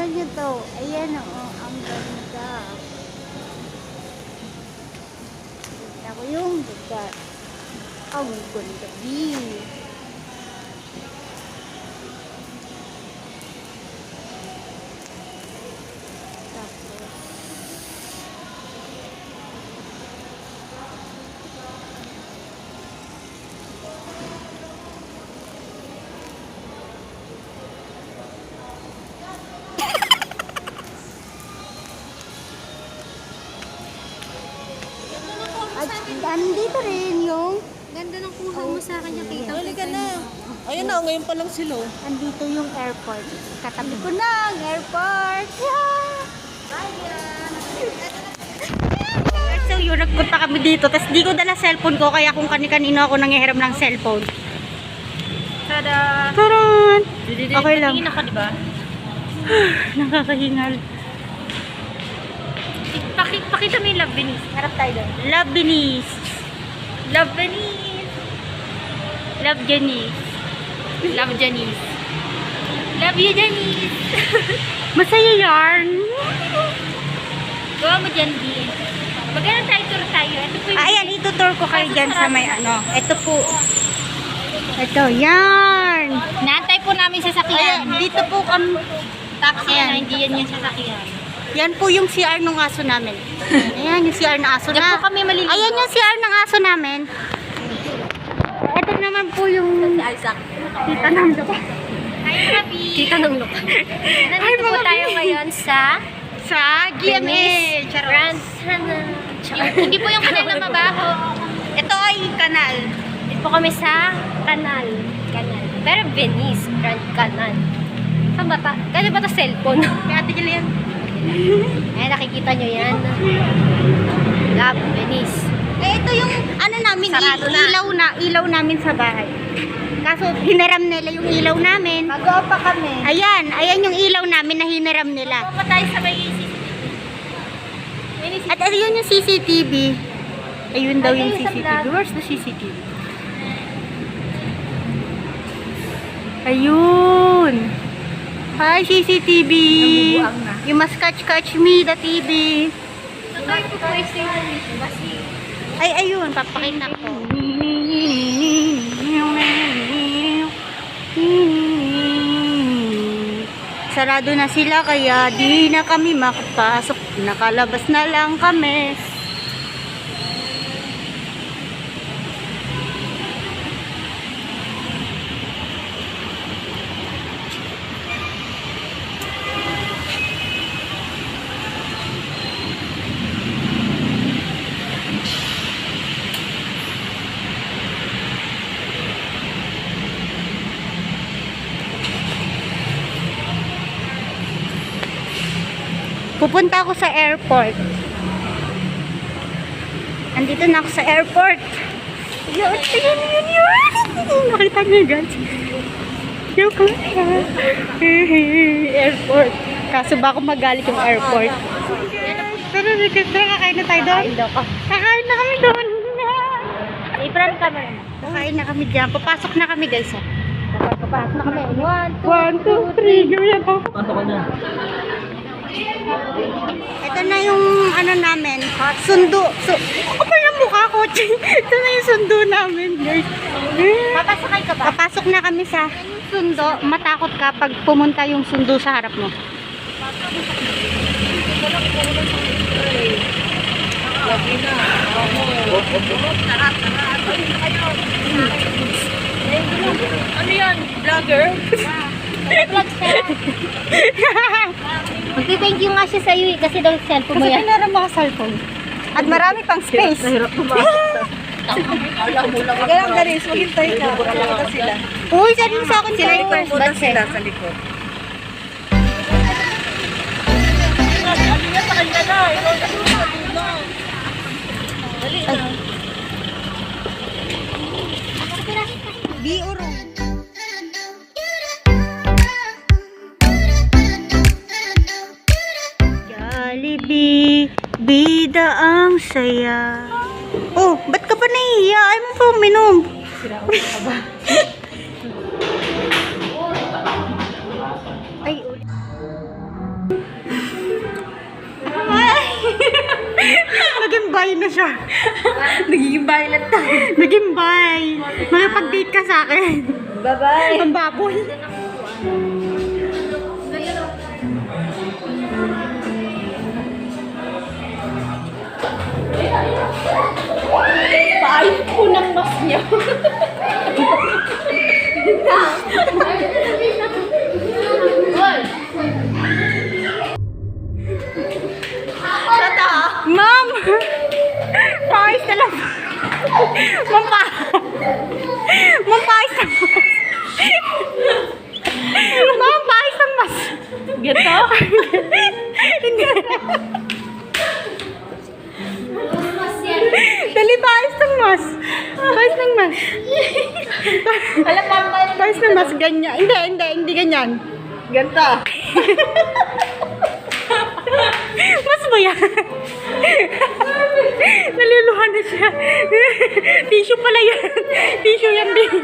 Tingnan nyo to. Ayan o, ang ganda. Tignan ko yung lugar. Ang ganda din. At andito rin yung Ganda ng kuha mo sa akin yung kita. Huli ka na. Ayun na, ngayon pa lang sila. andito yung airport. Katabi ko na ang airport. Yeah! So yun, nagpunta kami dito. Tapos di ko dala cellphone ko. Kaya kung kani-kanino ako nangihiram ng cellphone. Tada! Taran! Okay lang. Tingin ako, diba? Nakakahingal. Pakita mo yung Love Venice. Harap tayo doon. Love Venice. Love Venice. Love Janice. Love Janice. Love you, Janice. Masaya yarn. Gawa mo dyan, Di. Magkano tayo tour tayo? Ito po yung... Ayan, itutur ko kayo dyan sa may ano. Ito po. Ito, yarn. Naantay po namin sa sakyan. Ayan, dito po kami. Taxi Ayan. na, hindi yan yung sasakyan. Yan po yung CR ng aso namin. Ayan, yung CR ng aso Diyan na. po kami maliligo. Ayan yung CR ng aso namin. Ito naman po yung Isaac. tita ng lupa. Hi, Rabi. Kita ng lupa. Nandito po tayo ngayon sa Sa GMA. Venice Grand Canal. Hindi po yung kanal na mabaho. Ito ay kanal. Dito po kami sa kanal. Pero Venice Grand Canal. Saan ba ta? Kaya ba ito cellphone? Kaya tigil yan. Ayan, nakikita nyo yan. Love Venice. Eh, ito yung ano namin, Sarado na. ilaw namin sa bahay. Kaso, hiniram nila yung ilaw namin. Magawa pa kami. Ayan yung ilaw namin na hiniram nila. Magawa pa tayo sa may CCTV. At ayun yung CCTV. Ayun daw yung Ayun sa CCTV. vlog. Where's the CCTV? Ayun. Hi, CCTV. Nabubuang na. You must catch me, the TV. So, tayo po po yung station. Kasi, Ay, ayun. Papakita ko. Sarado na sila kaya di na kami makapasok. Nakalabas na lang kami. Pupunta ako sa airport. Andito na ako sa airport. Yun. Nakita niyo guys. Yung airport. Kaso ba ako magalit yung airport? Pero kakain na tayo doon. Kakain na kami doon. April camera. Kakain na kami dyan. Papasok na kami guys. Papasok na kami. 1, 2, 3. Gawin ako. Ito na yung ano namin. Sundo. Ako yung mukha ko. Ito na yung sundo namin guys. Papasakay ka ba? Papasok na kami sa sundo. Matakot ka pag pumunta yung sundo sa harap mo. Ano yan? Vlogger? Magti-thank you nga siya sa iyo kasi daw cellphone mo Kasi yan. pinaram ako cellphone. At marami pang space. Hirap Alam mo lang. Kaya lang garis, maghintay ka. Wala sila. Uy, sabi mo sa akin Sila to. yung first Ba't batch sila sa likod. Dali na. Di uro. Jollibee, bida ang saya. Oh, ba't ka pa nahihiya? Ay mo pa uminom. Ay, ulit. Nagiging bi na siya. Nagiging violet tayo. Naging bi. Makipag-date ka sa akin. Bye-bye. Ang baboy. Paayos po ng mas niya. Ma'am! Paayos na lang. Ma'am, Ma'am, paayos na mas. Ma'am, paayos ng mas. Ganto? Hindi. Dali, paayos ng mas. Paayos ng mas. Alam mo ba? Paayos ng mas, ganyan. Hindi ganyan. Ganto. Mas ba yan? Naluluhan na siya. Tissue pala yan. Tissue yan din.